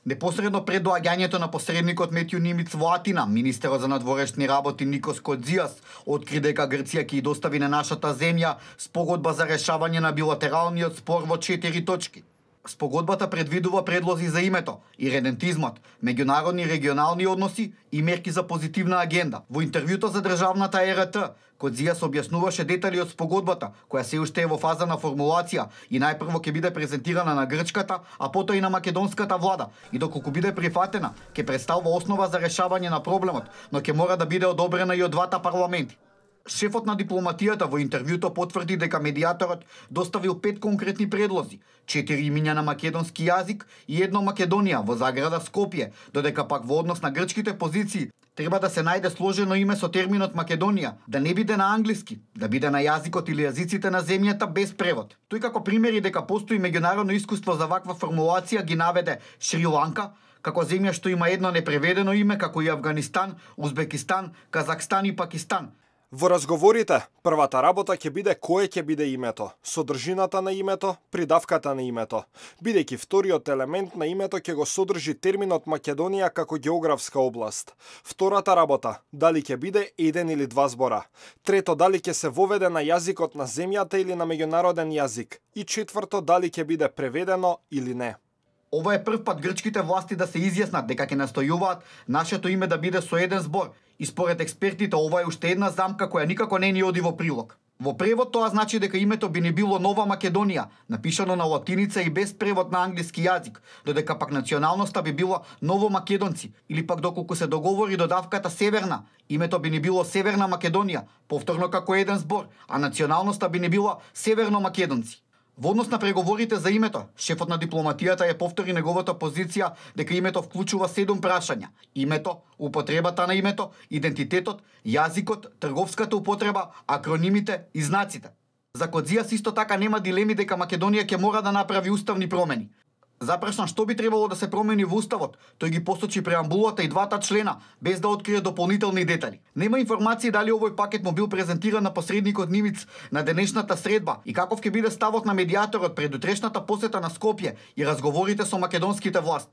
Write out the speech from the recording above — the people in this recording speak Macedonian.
Непосредно пред доаѓањето на посредникот Метју Нимиц во Атина, министерот за надворешни работи Никос Кодзијас откри дека Грција ќе ја достави на нашата земја спогодба за решавање на билатералниот спор во 4 точки. Спогодбата предвидува предлози за името, иридентизмот, меѓународни и регионални односи и мерки за позитивна агенда. Во интервјуто за државната ЕРТ, Кодзијас објаснуваше детали од спогодбата, која се уште е во фаза на формулација и најпрво ќе биде презентирана на грчката, а потоа и на македонската влада. И доколку биде прифатена, ќе представува основа за решавање на проблемот, но ќе мора да биде одобрена и од двата парламенти. Шефот на дипломатијата во интервјуто потврди дека медијаторот доставил 5 конкретни предлози, 4 имиња на македонски јазик и едно Македонија во заграда Скопје, додека пак во однос на грчките позиции треба да се најде сложено име со терминот Македонија, да не биде на англиски, да биде на јазикот или јазиците на земјата без превод. Тој како примери дека постои меѓународно искуство за ваква формулација ги наведе Шри-Ланка, како земја што има едно непреведено име, како и Авганистан, Узбекистан, Казахстан и Пакистан. Во разговорите, првата работа ќе биде кое ќе биде името, содржината на името, придавката на името, бидејќи вториот елемент на името ќе го содржи терминот Македонија како географска област. Втората работа, дали ќе биде еден или два збора. Трето, дали ќе се воведе на јазикот на земјата или на меѓународен јазик. И четврто, дали ќе биде преведено или не. Ова е прв пат грчките власти да се изјаснат дека ќе настојуваат нашето име да биде со еден збор. И според експертите ова е уште една замка која никако не ни оди во прилог. Во превод тоа значи дека името би ни било Нова Македонија, напишано на латиница и без превод на англиски јазик, додека пак националноста би било Новомакедонци, или пак доколку се договори додавката Северна, името би ни било Северна Македонија, повторно како еден збор, а националноста би ни била Северномакедонци. Во однос на преговорите за името, шефот на дипломатијата ја повтори неговата позиција дека името вклучува 7 прашања: името, употребата на името, идентитетот, јазикот, трговската употреба, акронимите и знаците. За Кодзијас исто така нема дилеми дека Македонија ќе мора да направи уставни промени. Запрашан што би требало да се промени во уставот, тој ги посочи преамбулата и двата члена, без да открие дополнителни детали. Нема информации дали овој пакет му бил презентиран на посредникот Нимиц на денешната средба и каков ќе биде ставот на медијаторот пред утрешната посета на Скопје и разговорите со македонските власти.